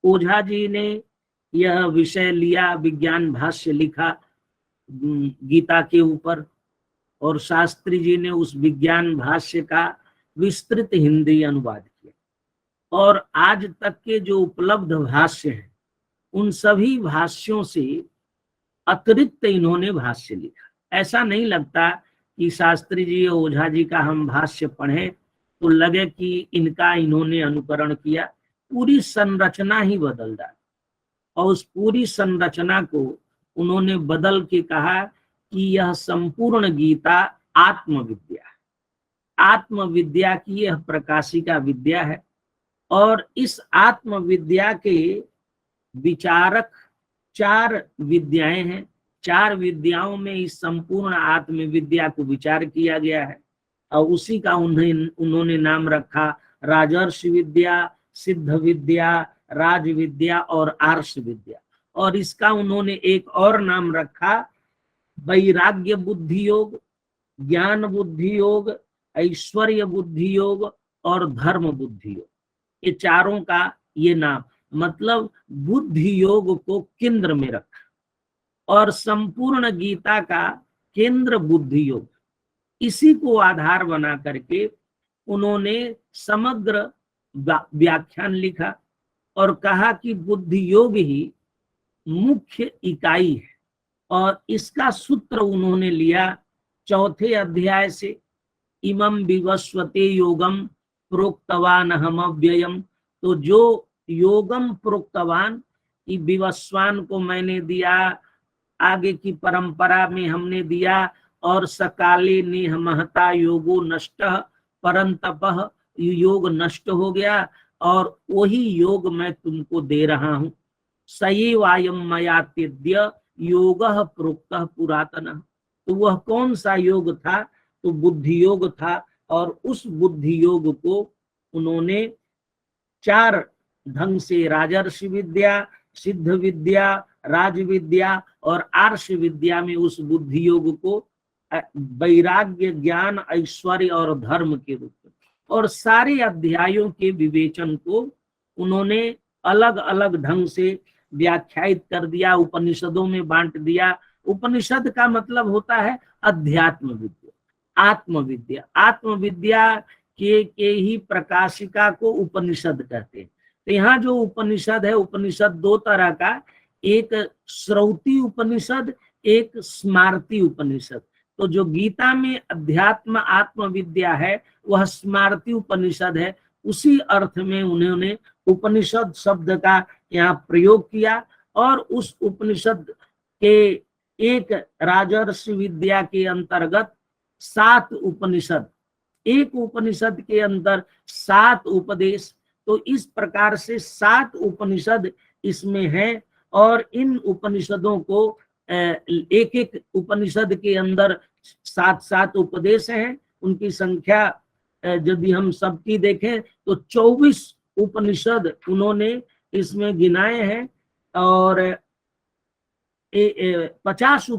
ओझा जी ने यह विषय लिया, विज्ञान भाष्य लिखा गीता के ऊपर, और शास्त्री जी ने उस विज्ञान भाष्य का विस्तृत हिंदी अनुवाद किया। और आज तक के जो उपलब्ध भाष्य हैं उन सभी भाष्यों से अतिरिक्त इन्होंने भाष्य लिखा। ऐसा नहीं लगता कि शास्त्री जी और ओझा जी का हम भाष्य पढ़ें तो लगे कि इनका इन्होंने अनुकरण किया। पूरी संरचना ही बदल डाली, और उस पूरी संरचना को उन्होंने बदल के कहा कि यह संपूर्ण गीता आत्मविद्या है, आत्मविद्या की यह प्रकाशिका विद्या है। और इस आत्मविद्या के विचारक 4 विद्याएं हैं। 4 विद्याओं में इस संपूर्ण आत्मविद्या को विचार किया गया है, और उसी का उन्होंने नाम रखा राजर्ष विद्या, सिद्ध विद्या, राज विद्या और आर्ष विद्या। और इसका उन्होंने एक और नाम रखा वैराग्य बुद्धि योग, ज्ञान बुद्धि योग, ऐश्वर्य बुद्धि योग और धर्म बुद्धि योग। ये चारों का ये नाम, मतलब बुद्धि योग को केंद्र में रखा, और संपूर्ण गीता का केंद्र बुद्धि योग। इसी को आधार बना करके उन्होंने समग्र व्याख्यान लिखा और कहा कि बुद्धि योग ही मुख्य इकाई है। और इसका सूत्र उन्होंने लिया 4थे अध्याय से, इमं विवस्वते योगम प्रोक्तवान हम अव्ययम। तो जो योगम प्रोक्तवान, विवस्वान को मैंने दिया, आगे की परंपरा में हमने दिया, और सकाले ने महता योगो नष्ट परंतप, योग नष्ट हो गया और वही योग मैं तुमको दे रहा हूं। सयैवायं मया तेद्य योग प्रोक्त पुरातन। तो वह कौन सा योग था? तो बुद्धि योग था। और उस बुद्धि योग को उन्होंने 4 ढंग से, राजर्षि विद्या, सिद्ध विद्या, राज विद्या और आर्ष विद्या में उस बुद्धि योग को वैराग्य, ज्ञान, ऐश्वर्य और धर्म के रूप में, और सारे अध्यायों के विवेचन को उन्होंने अलग अलग ढंग से व्याख्यायित कर दिया, उपनिषदों में बांट दिया। उपनिषद का मतलब होता है अध्यात्म विद्या, आत्मविद्या। आत्मविद्या के ही प्रकाशिका को उपनिषद कहते हैं। तो यहाँ जो उपनिषद है, उपनिषद 2 तरह का, एक श्रौती उपनिषद, एक स्मार्ती उपनिषद। तो जो गीता में अध्यात्म आत्मविद्या है वह स्मार्ती उपनिषद है। उसी अर्थ में उन्होंने उपनिषद शब्द का यहाँ प्रयोग किया। और उस उपनिषद के एक राजर्षि विद्या के अंतर्गत 7 उपनिषद, एक उपनिषद के अंदर 7 उपदेश। तो इस प्रकार से 7 उपनिषद इसमें है। और इन उपनिषदों को एक एक उपनिषद के अंदर 7 उपदेश हैं। उनकी संख्या यदि हम सबकी देखें तो 24 उपनिषद उन्होंने इसमें गिनाए हैं। और 50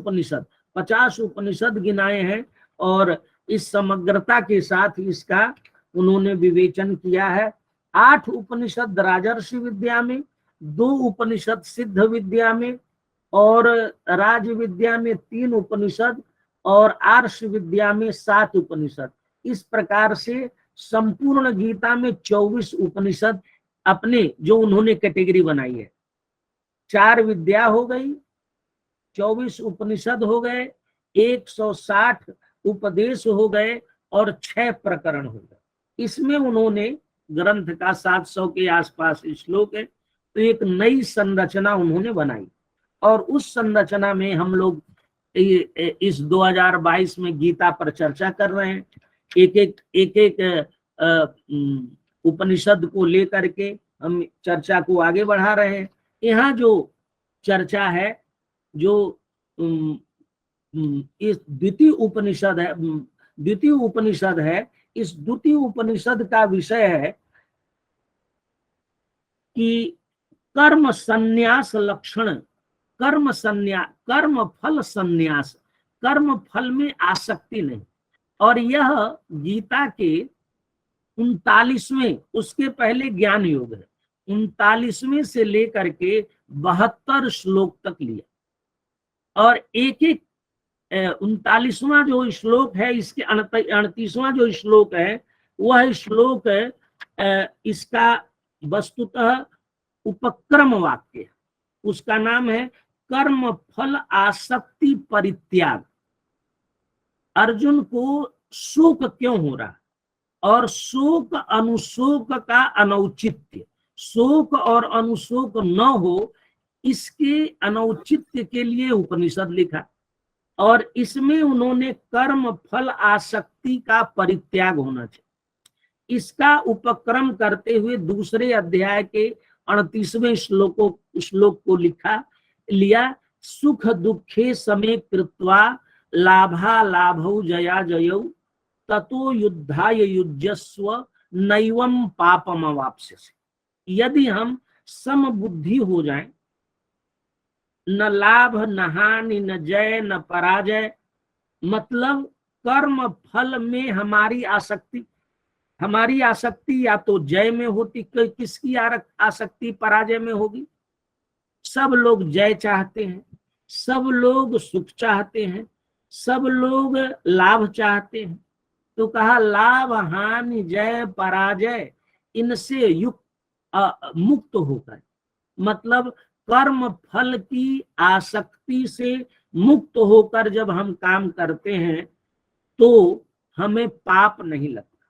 उपनिषद गिनाए हैं। और इस समग्रता के साथ इसका उन्होंने विवेचन किया है। 8 उपनिषद राजर्षि विद्या में, 2 उपनिषद सिद्ध विद्या में, और राज विद्या में 3 उपनिषद, और आर्ष विद्या में 7 उपनिषद। इस प्रकार से संपूर्ण गीता में 24 उपनिषद अपने जो उन्होंने कैटेगरी बनाई है। 4 विद्या हो गई, 24 उपनिषद हो गए, 160 उपदेश हो गए, और 6 प्रकरण हो गए। इसमें उन्होंने ग्रंथ का 700 के आसपास श्लोक है। तो एक नई संरचना उन्होंने बनाई। और उस संरचना में हम लोग इस 2022 में गीता पर चर्चा कर रहे हैं। एक उपनिषद को लेकर के हम चर्चा को आगे बढ़ा रहे हैं। यहाँ जो चर्चा है, जो इस द्वितीय उपनिषद है, इस द्वितीय उपनिषद का विषय है कि कर्म संन्यास लक्षण, कर्म फल संन्यास, कर्म फल में आसक्ति नहीं। और यह गीता के 39वें, उसके पहले ज्ञान योग है। 39वें से लेकर के 72 श्लोक तक लिया, और एक एक 39वां जो श्लोक है, इसके 38वां जो श्लोक है, वह श्लोक इसका वस्तुतः उपक्रम वाक्य, उसका नाम है कर्म फल आसक्ति परित्याग। अर्जुन को शोक क्यों हो रहा, और शोक अनुशोक का अनौचित्य, शोक और अनुशोक न हो इसके अनौचित्य के लिए उपनिषद लिखा, और इसमें उन्होंने कर्म फल आसक्ति का परित्याग होना चाहिए, इसका उपक्रम करते हुए दूसरे अध्याय के 38वें श्लोक को लिया। सुख दुखे समे कृत्वा लाभा लाभौ जया जयौ ततो युद्धाय युज्यस्व नैवं पापम अवाप्स्यसि। यदि हम समबुद्धि हो जाएं, न लाभ न हानि न जय न पराजय, मतलब कर्म फल में हमारी आसक्ति या तो जय में होती, किसकी आसक्ति पराजय में होगी। सब लोग जय चाहते हैं, सब लोग सुख चाहते हैं, सब लोग लाभ चाहते हैं, तो कहा लाभ हानि जय पराजय इनसे मुक्त होकर, मतलब कर्म फल की आसक्ति से मुक्त होकर जब हम काम करते हैं तो हमें पाप नहीं लगता।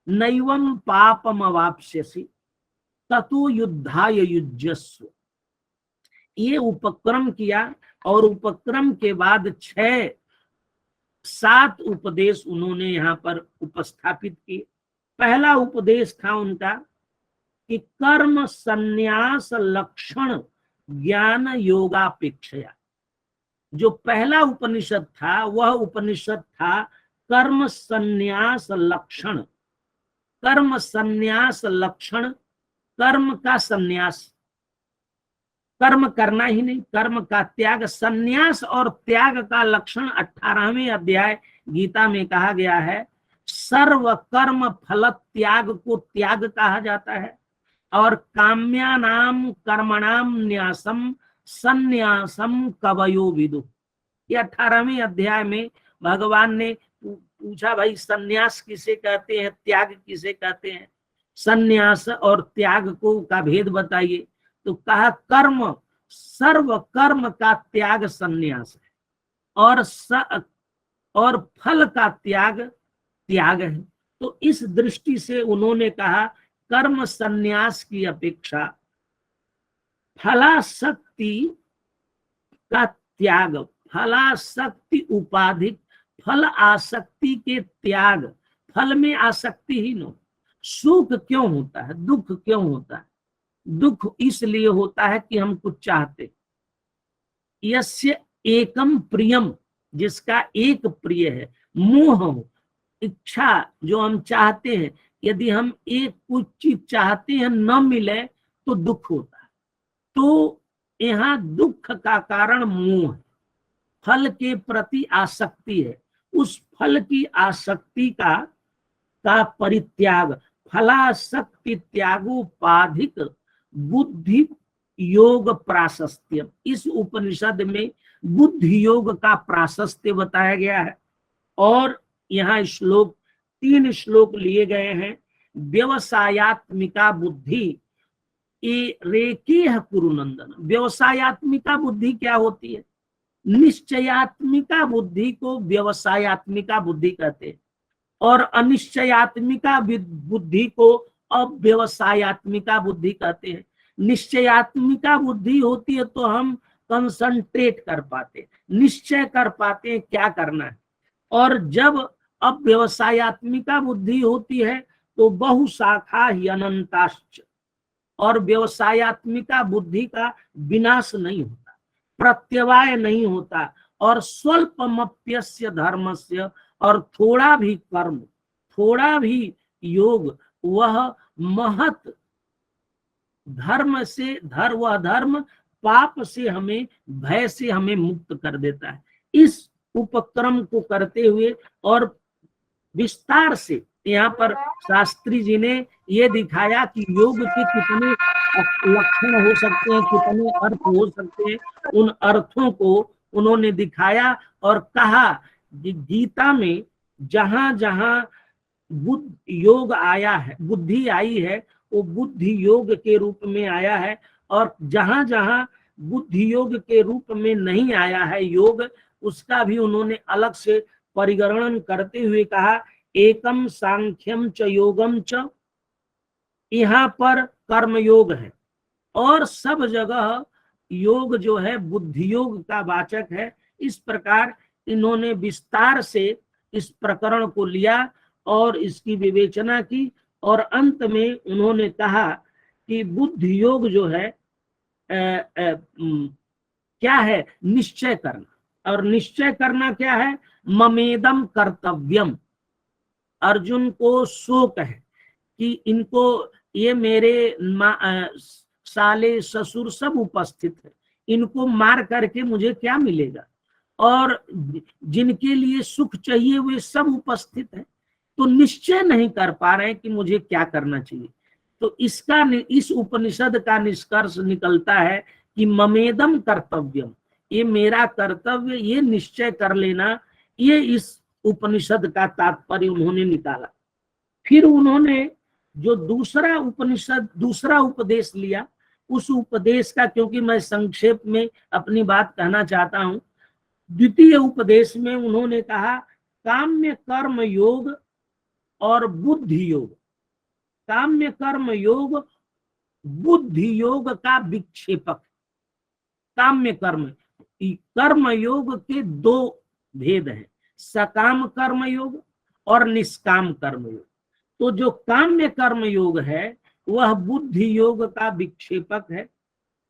नैवं पापम अवाप्स्यसि ततो युद्धाय युज्यस्व, ये उपक्रम किया, और उपक्रम के बाद 6-7 उपदेश उन्होंने यहाँ पर उपस्थापित किए। पहला उपदेश था उनका कि कर्म संन्यास लक्षण ज्ञान योगापेक्षया। जो पहला उपनिषद था वह उपनिषद था कर्म संन्यास लक्षण। कर्म संन्यास लक्षण, कर्म का संन्यास, कर्म करना ही नहीं, कर्म का त्याग, संन्यास और त्याग का लक्षण 18वें अध्याय गीता में कहा गया है। सर्व कर्म फल त्याग को त्याग कहा जाता है, और काम्यानाम कर्मणाम न्यासम संन्यासम कवयो विदु। ये 18वें अध्याय में भगवान ने पूछा, भाई संन्यास किसे कहते हैं, त्याग किसे कहते हैं, संन्यास और त्याग को का भेद बताइए। तो कहा कर्म, सर्व कर्म का त्याग संन्यास है, और फल का त्याग है। तो इस दृष्टि से उन्होंने कहा कर्म संन्यास की अपेक्षा फलासक्ति का त्याग, फलासक्ति उपाधिक फल आसक्ति के त्याग, फल में आसक्ति ही न। सुख क्यों होता है, दुख क्यों होता है? दुख इसलिए होता है कि हम कुछ चाहते। यस्य एकम प्रियम, जिसका एक प्रिय है, मोह इच्छा जो हम चाहते हैं, यदि हम एक कुछ चीज चाहते हैं न मिले तो दुख होता है। तो यहाँ दुख का कारण मोह है, फल के प्रति आसक्ति है। उस फल की आसक्ति का परित्याग, फलासक्ति त्यागोपाधिक बुद्धि योग प्राशस्त्य। इस उपनिषद में बुद्धि योग का प्राशस्त्य बताया गया है। और यहाँ 3 श्लोक लिए गए हैं। व्यवसायात्मिका बुद्धि रेकेह कुरुनंदन। व्यवसायात्मिका बुद्धि क्या होती है? निश्चयात्मिका बुद्धि को व्यवसायात्मिका बुद्धि कहते हैं, और अनिश्चयात्मिका बुद्धि को अव्यवसायात्मिका बुद्धि कहते हैं। निश्चयात्मिका बुद्धि होती है तो हम कंसंट्रेट कर पाते, निश्चय कर पाते हैं क्या करना है। और जब अव्यवसायात्मिका बुद्धि होती है तो बहुशाखा ही अनंताश्च, और व्यवसायात्मिका बुद्धि का विनाश नहीं होता, प्रत्यवाय नहीं होता, और स्वल्पमप्यस्य धर्मस्य, और थोड़ा भी कर्म, थोड़ा भी योग, वह महत धर्म से वह धर्म पाप से हमें, भय से हमें मुक्त कर देता है। इस उपक्रम को करते हुए और विस्तार से यहाँ पर शास्त्री जी ने ये दिखाया कि योग के कितने लक्षण हो सकते हैं, कितने अर्थ हो सकते हैं। उन अर्थों को उन्होंने दिखाया और कहा कि गीता में जहां जहां बुद्ध योग आया है, बुद्धि आई है, वो बुद्धि योग के रूप में आया है, और जहां जहां बुद्धि योग के रूप में नहीं आया है योग, उसका भी उन्होंने अलग से परिगणन करते हुए कहा एकम सांख्यम च योगम च, यहाँ पर कर्म योग है और सब जगह योग जो है बुद्धि योग का वाचक है। इस प्रकार इन्होंने विस्तार से इस प्रकरण को लिया और इसकी विवेचना की, और अंत में उन्होंने कहा कि बुद्धि योग जो है क्या है, निश्चय करना। और निश्चय करना क्या है, ममेदम कर्तव्यम। अर्जुन को शोक है कि इनको, ये मेरे साले ससुर सब उपस्थित है, इनको मार करके मुझे क्या मिलेगा, और जिनके लिए सुख चाहिए वे सब उपस्थित हैं, तो निश्चय नहीं कर पा रहे हैं कि मुझे क्या करना चाहिए। तो इसका, इस उपनिषद का निष्कर्ष निकलता है कि ममेदम कर्तव्यम, ये मेरा कर्तव्य, ये निश्चय कर लेना, ये इस उपनिषद का तात्पर्य उन्होंने निकाला। फिर उन्होंने जो दूसरा उपनिषद, दूसरा उपदेश लिया, उस उपदेश का, क्योंकि मैं संक्षेप में अपनी बात कहना चाहता हूं, द्वितीय उपदेश में उन्होंने कहा काम्य कर्म योग और बुद्धि योग। काम्य कर्म योग बुद्धि योग का विक्षेपक। काम्य कर्म, कर्म योग के दो भेद हैं, सकाम कर्म योग और निष्काम कर्म योग। तो जो काम्य कर्म योग है वह बुद्धि योग का विक्षेपक है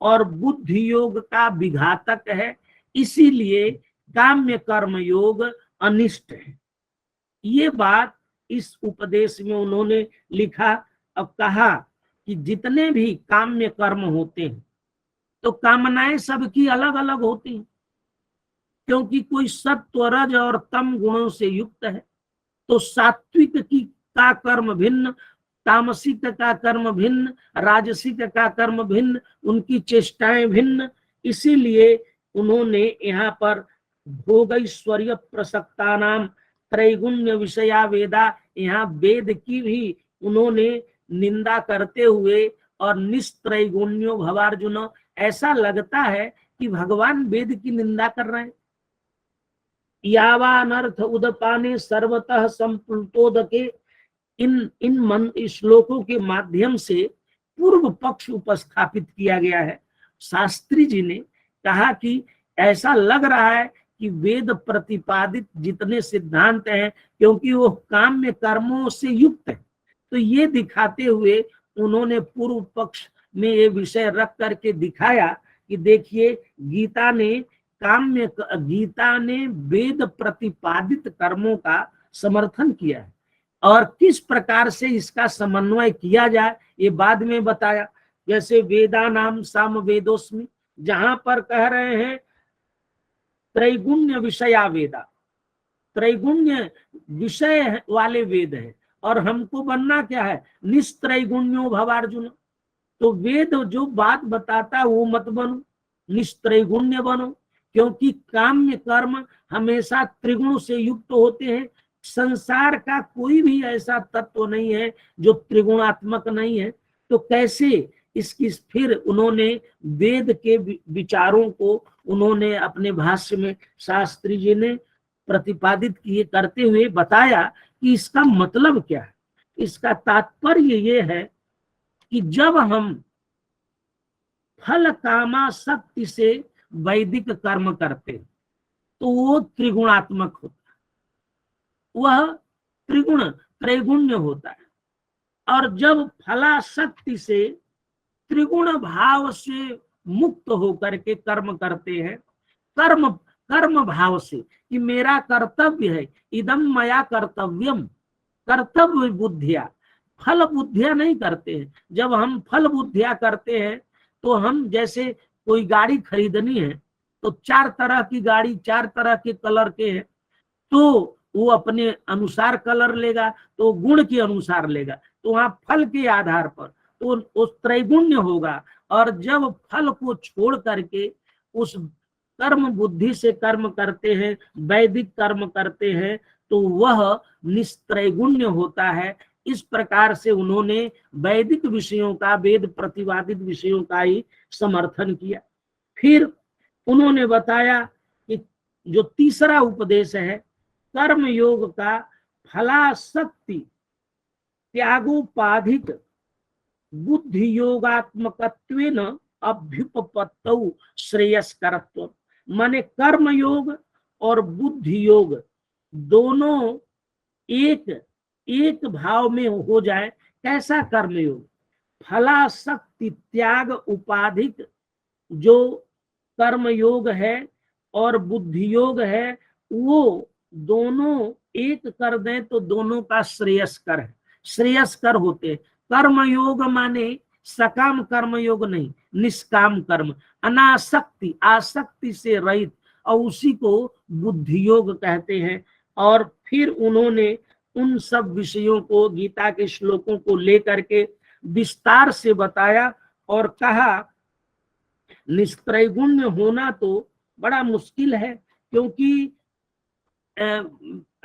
और बुद्धि योग का विघातक है, इसीलिए काम्य कर्म योग अनिष्ट है। ये बात इस उपदेश में उन्होंने लिखा। अब कहा कि जितने भी काम्य कर्म होते हैं, तो कामनाएं सबकी अलग अलग होती हैं, क्योंकि कोई सत्व रज और तम गुणों से युक्त है। तो सात्विक की का कर्म भिन्न, तामसिक का कर्म भिन्न, राजसिक का कर्म भिन्न, उनकी चेष्टाएं भिन्न। इसीलिए उन्होंने यहाँ पर भोगैश्वर्य प्रसक्ता नाम त्रैगुण्य विषया वेदा, यहाँ वेद की भी उन्होंने निंदा करते हुए, और निस्त्रैगुण्यो भवार्जुन, ऐसा लगता है कि भगवान वेद की निंदा कर रहे हैं। यावानर्थ उदपाने सर्वतः संप्लुतोदके, इन श्लोकों के माध्यम से पूर्व पक्ष उपस्थापित किया गया है। शास्त्री जी ने कहा कि ऐसा लग रहा है कि वेद प्रतिपादित जितने सिद्धांत हैं, क्योंकि वो काम्य कर्मों से युक्त है, तो ये दिखाते हुए उन्होंने पूर्व पक्ष में ये विषय रख करके दिखाया कि देखिए गीता ने वेद प्रतिपादित कर्मों का समर्थन किया है, और किस प्रकार से इसका समन्वय किया जाए ये बाद में बताया। जैसे वेदा नाम साम वेदोस्मि, जहां पर कह रहे हैं त्रैगुण्य विषया वेदा, त्रैगुण्य विषय वाले वेद है, और हमको बनना क्या है, निस्त्रैगुण्यो भवार्जुन। तो वेद जो बात बताता है वो मत बनो, निस्त्रैगुण्य बनो, क्योंकि काम्य कर्म हमेशा त्रिगुण से युक्त होते हैं। संसार का कोई भी ऐसा तत्व नहीं है जो त्रिगुणात्मक नहीं है। तो कैसे इसकी, फिर उन्होंने वेद के विचारों को उन्होंने अपने भाष्य में शास्त्री जी ने प्रतिपादित किए, करते हुए बताया कि इसका मतलब क्या है। इसका तात्पर्य ये है कि जब हम फल कामासक्ति से वैदिक कर्म करते हैं तो वो त्रिगुणात्मक होता है, वह त्रैगुण्य होता है। और जब फलासक्ति से त्रिगुण भाव से मुक्त होकर के कर्म करते हैं, कर्म भाव से कि मेरा कर्तव्य है, इदम मया कर्तव्यम, कर्तव्य बुद्धिया, फल बुद्धिया नहीं करते हैं। जब हम फल बुद्धिया करते हैं तो हम, जैसे कोई गाड़ी खरीदनी है तो 4 तरह की गाड़ी, 4 तरह के कलर के हैं, तो वो अपने अनुसार कलर लेगा तो गुण के अनुसार लेगा, तो वहां फल के आधार पर तो उस त्रैगुण्य होगा। और जब फल को छोड़ करके उस कर्म बुद्धि से कर्म करते हैं, वैदिक कर्म करते हैं, तो वह निस्त्रैगुण्य होता है। इस प्रकार से उन्होंने वैदिक विषयों का, वेद प्रतिपादित विषयों का ही समर्थन किया। फिर उन्होंने बताया कि जो तीसरा उपदेश है कर्म योग का फलासक्ति त्यागोपाधिक बुद्धि योगात्मकत्वेन अभ्युपपत्तौ श्रेयस्करत्व। माने कर्म योग और बुद्धि योग दोनों एक एक भाव में हो जाए। कैसा कर्म योग? फलासक्ति त्याग उपाधिक जो कर्म योग है और बुद्धि योग है, वो दोनों एक कर दें तो दोनों का श्रेयस्कर है, श्रेयस्कर होते। कर्म योग माने सकाम कर्म योग नहीं, निष्काम कर्म, अनासक्ति, आसक्ति से रहित, और उसी को बुद्धि योग कहते हैं। और फिर उन्होंने उन सब विषयों को गीता के श्लोकों को लेकर के विस्तार से बताया और कहा निस्त्रैगुण्य होना तो बड़ा मुश्किल है, क्योंकि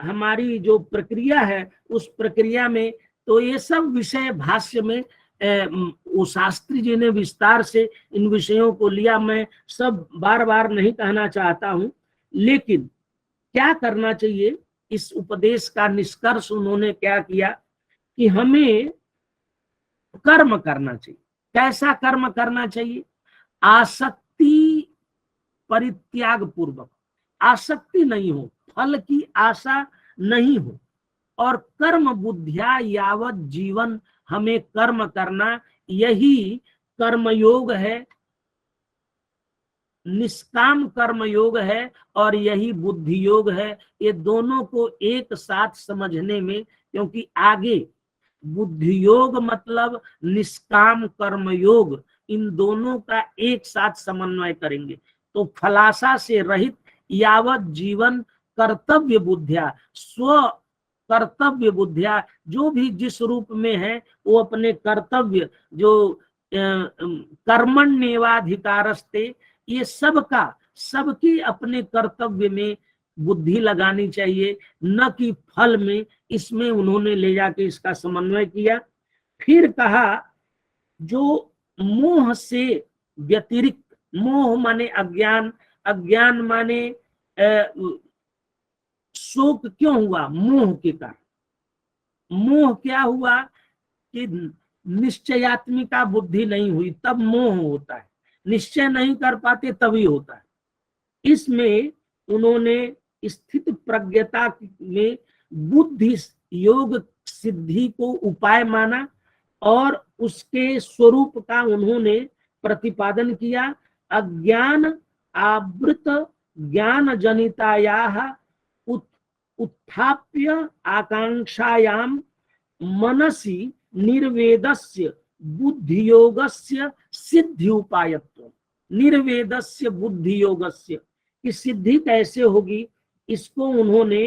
हमारी जो प्रक्रिया है उस प्रक्रिया में तो ये सब विषय भाष्य में वो शास्त्री जी ने विस्तार से इन विषयों को लिया। मैं सब बार बार नहीं कहना चाहता हूं, लेकिन क्या करना चाहिए, इस उपदेश का निष्कर्ष उन्होंने क्या किया कि हमें कर्म करना चाहिए। कैसा कर्म करना चाहिए? आसक्ति परित्याग पूर्वक, आसक्ति नहीं हो, फल की आशा नहीं हो, और कर्म बुद्धिया यावत जीवन हमें कर्म करना, यही कर्मयोग है, निष्काम कर्म योग है, और यही बुद्धि योग है। ये दोनों को एक साथ समझने में, क्योंकि आगे बुद्धि योग मतलब निष्काम कर्म योग, इन दोनों का एक साथ समन्वय करेंगे तो फलाशा से रहित यावत जीवन कर्तव्य बुद्धिया, स्व कर्तव्य बुद्धिया, जो भी जिस रूप में है वो अपने कर्तव्य, जो कर्मण्येवाधिकारस्ते, ये सबकी अपने कर्तव्य में बुद्धि लगानी चाहिए, न कि फल में। इसमें उन्होंने ले जाके इसका समन्वय किया। फिर कहा जो मोह से व्यतिरिक्त, मोह माने अज्ञान, अज्ञान माने शोक क्यों हुआ? मोह के कारण। मोह क्या हुआ कि निश्चयात्मिका बुद्धि नहीं हुई, तब मोह होता है, निश्चय नहीं कर पाते तभी होता है। इसमें उन्होंने स्थित प्रज्ञता में बुद्धि योग सिद्धि को उपाय माना और उसके स्वरूप का उन्होंने प्रतिपादन किया। अज्ञान आवृत ज्ञान जनितायाः उत्थाप्य आकांक्षायाम मनसि निर्वेदस्य बुद्धियोगस्य सिद्धि उपायत्व। निर्वेदस्य बुद्धियोगस्य की सिद्धि कैसे होगी, इसको उन्होंने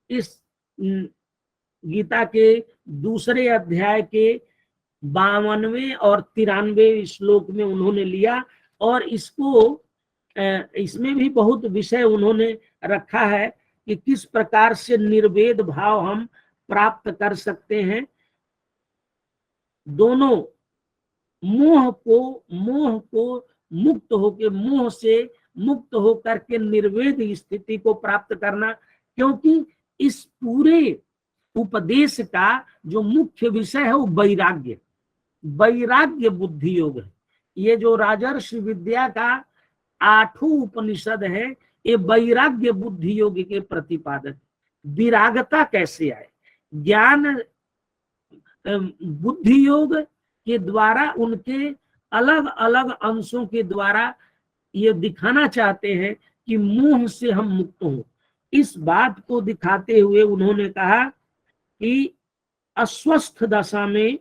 इस गीता के दूसरे अध्याय के 52वें और 93वें श्लोक में उन्होंने लिया। और इसको इसमें भी बहुत विषय उन्होंने रखा है कि किस प्रकार से निर्वेद भाव हम प्राप्त कर सकते हैं। दोनों मोह को मुक्त होके, मोह से मुक्त होकर के निर्वेद स्थिति को प्राप्त करना, क्योंकि इस पूरे उपदेश का जो मुख्य विषय है वो वैराग्य, वैराग्य बुद्धि योग है। ये जो राजर्षि विद्या का 8वां उपनिषद है, ये वैराग्य बुद्धि योग के प्रतिपादक। विरागता कैसे आए? ज्ञान बुद्धि योग के द्वारा, उनके अलग अलग अंशों के द्वारा ये दिखाना चाहते हैं कि मोह से हम मुक्त हों। इस बात को दिखाते हुए उन्होंने कहा कि अस्वस्थ दशा में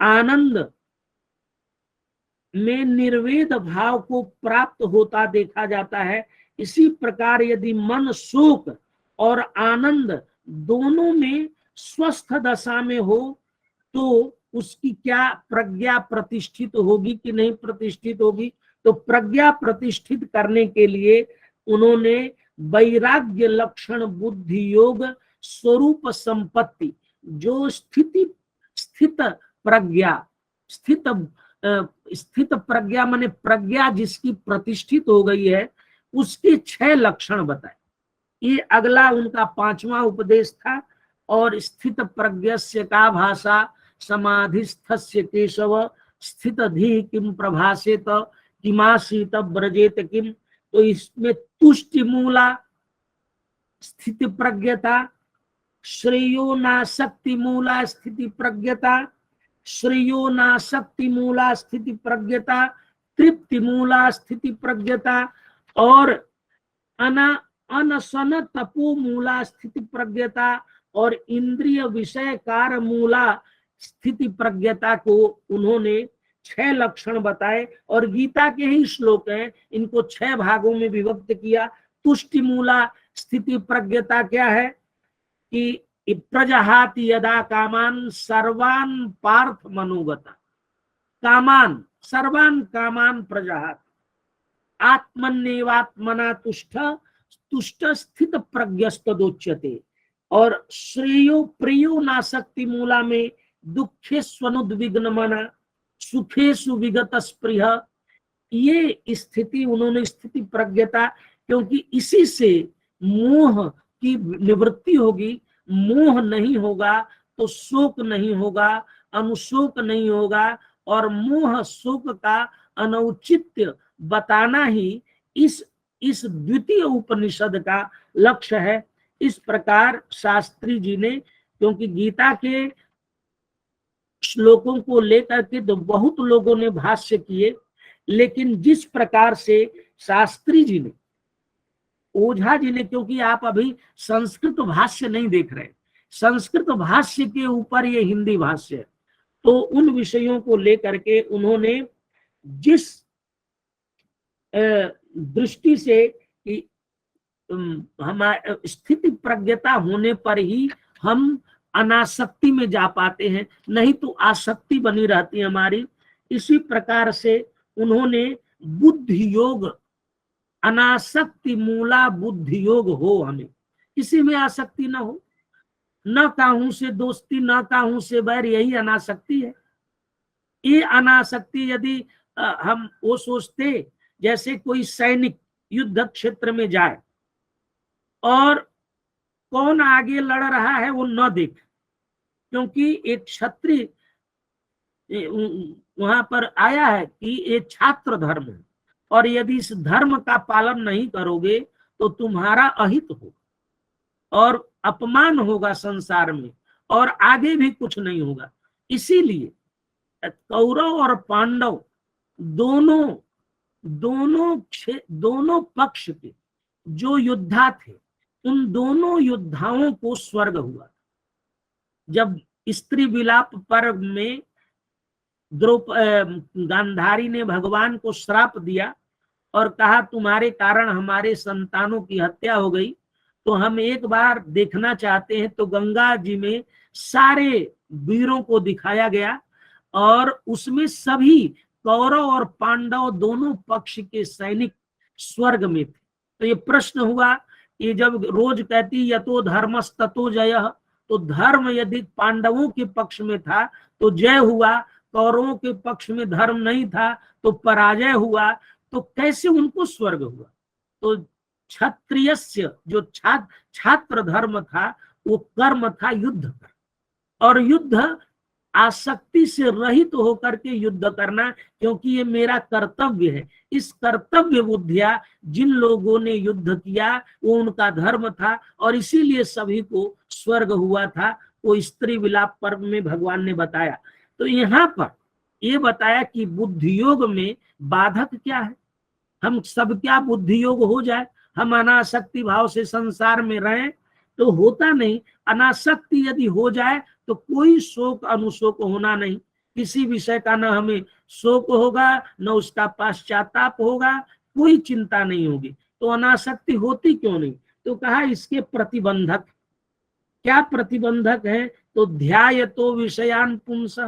आनंद में निर्वेद भाव को प्राप्त होता देखा जाता है। इसी प्रकार यदि मन शोक और आनंद दोनों में स्वस्थ दशा में हो तो उसकी क्या प्रज्ञा प्रतिष्ठित होगी कि नहीं प्रतिष्ठित होगी। तो प्रज्ञा प्रतिष्ठित करने के लिए उन्होंने वैराग्य लक्षण बुद्धि योग स्वरूप संपत्ति, जो स्थित प्रज्ञा, स्थित प्रज्ञा माने प्रज्ञा जिसकी प्रतिष्ठित हो गई है, उसके 6 लक्षण बताए। ये अगला उनका 5वां उपदेश था। और स्थित प्रज्ञस्य का भाषा समाधिस्थस्य केशव स्थित धी किम प्रभासेत किमासीत ब्रजेत किम। तो इसमें तुष्टि मूला स्थिति प्रज्ञता, श्रेयो नाशक्ति मूला स्थिति प्रज्ञता, श्रेयो नाशक्ति मूला स्थिति प्रज्ञता, तृप्ति मूला स्थिति प्रज्ञता और अनशन तपो मूला स्थिति प्रज्ञता और इंद्रिय विषय कार मूला स्थिति प्रज्ञता को उन्होंने 6 लक्षण बताए। और गीता के ही श्लोक हैं, इनको 6 भागों में विभक्त किया। तुष्टि मूला स्थिति प्रज्ञता क्या है कि प्रजहाति यदा कामान सर्वान पार्थ मनोगता, कामान सर्वान कामान प्रजहाति आत्मन्येवात्मना तुष्ट स्थित प्रज्ञस्तदोच्यते। और श्रेयो प्रियो नाशक्ति मूला में दुखे स्वनुद्विग्न मना सुखेषु विगत स्पृह, ये स्थिति उन्होंने स्थिति प्रज्ञता, क्योंकि इसी से मोह की निवृत्ति होगी। मोह नहीं होगा तो शोक नहीं होगा, अनुशोक नहीं होगा। और मोह शोक का अनौचित्य बताना ही इस द्वितीय उपनिषद का लक्ष्य है। इस प्रकार शास्त्री जी ने, क्योंकि गीता के श्लोकों को लेकर के तो बहुत लोगों ने भाष्य किए, लेकिन जिस प्रकार से शास्त्री जी ने, ओझा जी ने, क्योंकि आप अभी संस्कृत भाष्य नहीं देख रहे, संस्कृत भाष्य के ऊपर ये हिंदी भाष्य है, तो उन विषयों को लेकर के उन्होंने जिस दृष्टि से हमारे स्थिति प्रज्ञता होने पर ही हम अनासक्ति में जा पाते हैं, नहीं तो आसक्ति बनी रहती है हमारी। इसी प्रकार से उन्होंने बुद्धि योग, अनासक्ति मूला बुद्धि योग हो, हमें किसी में आसक्ति ना हो, न काहू से दोस्ती न काहू से बैर, यही अनासक्ति है। ये अनासक्ति यदि हम वो सोचते जैसे कोई सैनिक युद्ध क्षेत्र में जाए और कौन आगे लड़ रहा है वो न देखे, क्योंकि एक क्षत्रिय वहां पर आया है कि ये छात्र धर्म है और यदि इस धर्म का पालन नहीं करोगे तो तुम्हारा अहित होगा और अपमान होगा संसार में और आगे भी कुछ नहीं होगा। इसीलिए कौरव और पांडव दोनों पक्ष के जो योद्धा थे, उन दोनों योद्धाओं को स्वर्ग हुआ। जब स्त्री विलाप पर्व में गांधारी ने भगवान को श्राप दिया और कहा तुम्हारे कारण हमारे संतानों की हत्या हो गई, तो हम एक बार देखना चाहते हैं, तो गंगा जी में सारे वीरों को दिखाया गया और उसमें सभी कौरव और पांडव दोनों पक्ष के सैनिक स्वर्ग में थे। तो ये प्रश्न हुआ कि जब रोज कहती यतो धर्मस् ततो जयः, तो धर्म यदि पांडवों के पक्ष में था तो जय हुआ, कौरवों के पक्ष में धर्म नहीं था तो पराजय हुआ, तो कैसे उनको स्वर्ग हुआ। तो क्षत्रियस्य जो छात्र धर्म था वो कर्म था युद्ध कर, और युद्ध आसक्ति से रहित तो होकर के युद्ध करना, क्योंकि ये मेरा कर्तव्य है। इस कर्तव्य बुद्धिया जिन लोगों ने युद्ध किया वो उनका धर्म था और इसीलिए सभी को स्वर्ग हुआ था। वो स्त्री विलाप पर्व में भगवान ने बताया। तो यहाँ पर ये बताया कि बुद्धि योग में बाधक क्या है। हम सब क्या बुद्धि योग हो जाए, हम अनासक्ति भाव से संसार में रहें, तो होता नहीं। अनासक्ति यदि हो जाए तो कोई शोक अनुशोक होना नहीं, किसी विषय का न हमें शोक होगा न उसका पश्चाताप होगा, कोई चिंता नहीं होगी। तो अनासक्ति होती क्यों नहीं, तो कहा इसके प्रतिबंधक, क्या प्रतिबंधक है? तो ध्यायतो विषयान पुंस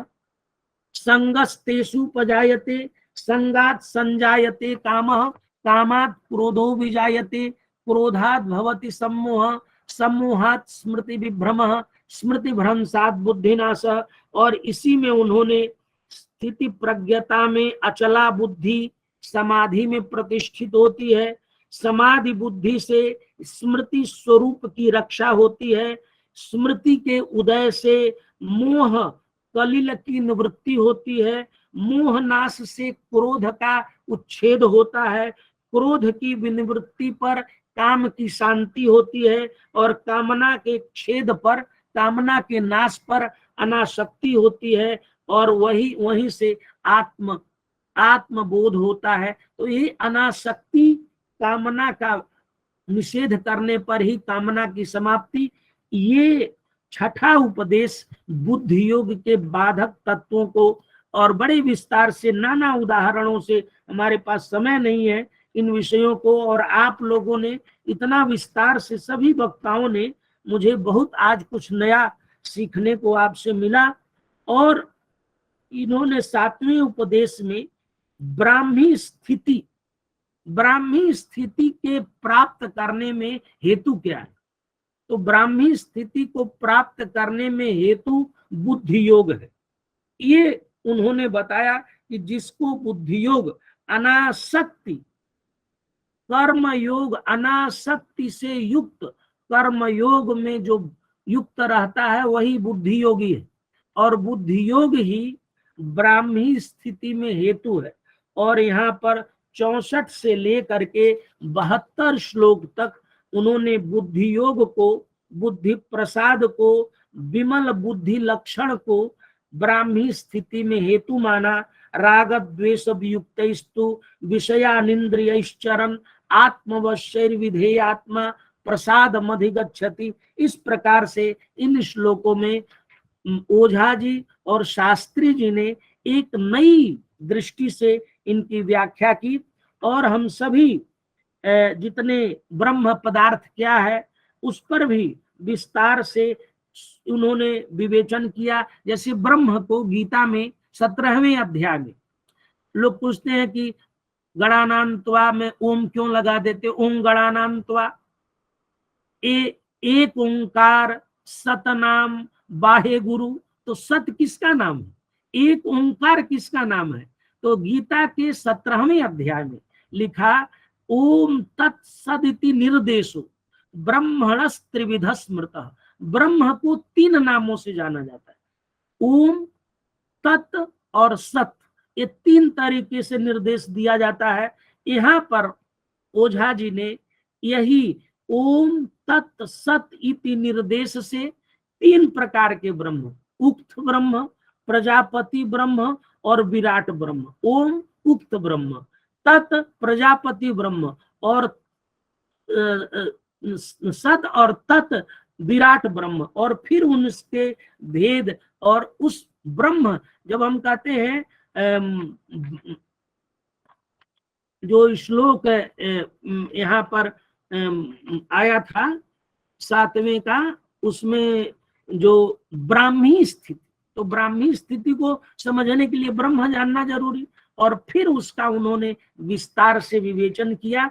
संगस्तेषु पजायते संगात संजायते कामः कामात् क्रोधो विजायते क्रोधात् भवति सम्मोह सम्मोहात् स्मृति विभ्रमः स्मृति भ्रंशात् बुद्धिनाशः। और इसी में उन्होंने स्थिति प्रज्ञता में अचला बुद्धि समाधि में प्रतिष्ठित होती है, समाधि बुद्धि से स्मृति स्वरूप की रक्षा होती है, स्मृति के उदय से मोह कलिल की निवृत्ति होती है, मोह नाश से क्रोध का उच्छेद होता है, क्रोध की विनिवृत्ति पर काम की शांति होती है, और कामना के छेद पर, कामना के नाश पर अनासक्ति होती है, और वहीं से आत्मबोध होता है। तो ये अनासक्ति, कामना का निषेध करने पर ही कामना की समाप्ति, ये छठा उपदेश बुद्धि योग के बाधक तत्वों को, और बड़े विस्तार से नाना उदाहरणों से, हमारे पास समय नहीं है इन विषयों को, और आप लोगों ने इतना विस्तार से, सभी वक्ताओं ने, मुझे बहुत आज कुछ नया सीखने को आपसे मिला। और इन्होंने सातवें उपदेश में ब्राह्मी स्थिति के प्राप्त करने में हेतु क्या है? तो ब्राह्मी स्थिति को प्राप्त करने में हेतु बुद्धि योग है। ये उन्होंने बताया कि जिसको बुद्धि योग अनासक्ति कर्म योग, अनासक्ति से युक्त कर्म योग में जो युक्त रहता है वही बुद्धि योगी है, और बुद्धि योग ही ब्राह्मी स्थिति में हेतु है। और यहाँ पर 64 से लेकर के 72 श्लोक तक उन्होंने बुद्धि योग को, बुद्धि प्रसाद को, विमल बुद्धि लक्षण को ब्राह्मी स्थिति में हेतु माना। राग द्वेष वियुक्तस्तु विषयानिंद्रियश्चरन् आत्मवश्यैर विधेयात्मा प्रसाद मधिगच्छति। इस प्रकार से इन श्लोकों में ओझा जी और शास्त्री जी ने एक नई दृष्टि से इनकी व्याख्या की, और हम सभी जितने ब्रह्म पदार्थ क्या है उस पर भी विस्तार से उन्होंने विवेचन किया। जैसे ब्रह्म को गीता में 17वें अध्याय में लोग पूछते हैं कि गणानांत्वा में ओम क्यों लगा देते, ओम गणानांत्वा, एक ओंकार सतनाम बाहे गुरु। तो सत किसका नाम है, एक ओंकार किसका नाम है? तो गीता के 17वें अध्याय में लिखा ओम तत्सदिति निर्देशो ब्रह्मणस् त्रिविध स्मृतः। ब्रह्म को 3 नामों से जाना जाता है, ओम, तत् और सत, ये 3 तरीके से निर्देश दिया जाता है। यहाँ पर ओझा जी ने यही ओम तत् सत इति निर्देश से 3 प्रकार के ब्रह्म, उक्त ब्रह्म, प्रजापति ब्रह्म और विराट ब्रह्म। ओम उक्त ब्रह्म, तत् प्रजापति ब्रह्म, और सत और तत् विराट ब्रह्म, और फिर उनके भेद। और उस ब्रह्म, जब हम कहते हैं जो श्लोक यहाँ पर आया था 7वें का, उसमें जो ब्राह्मी स्थिति, तो ब्राह्मी स्थिति को समझने के लिए ब्रह्म जानना जरूरी, और फिर उसका उन्होंने विस्तार से विवेचन किया।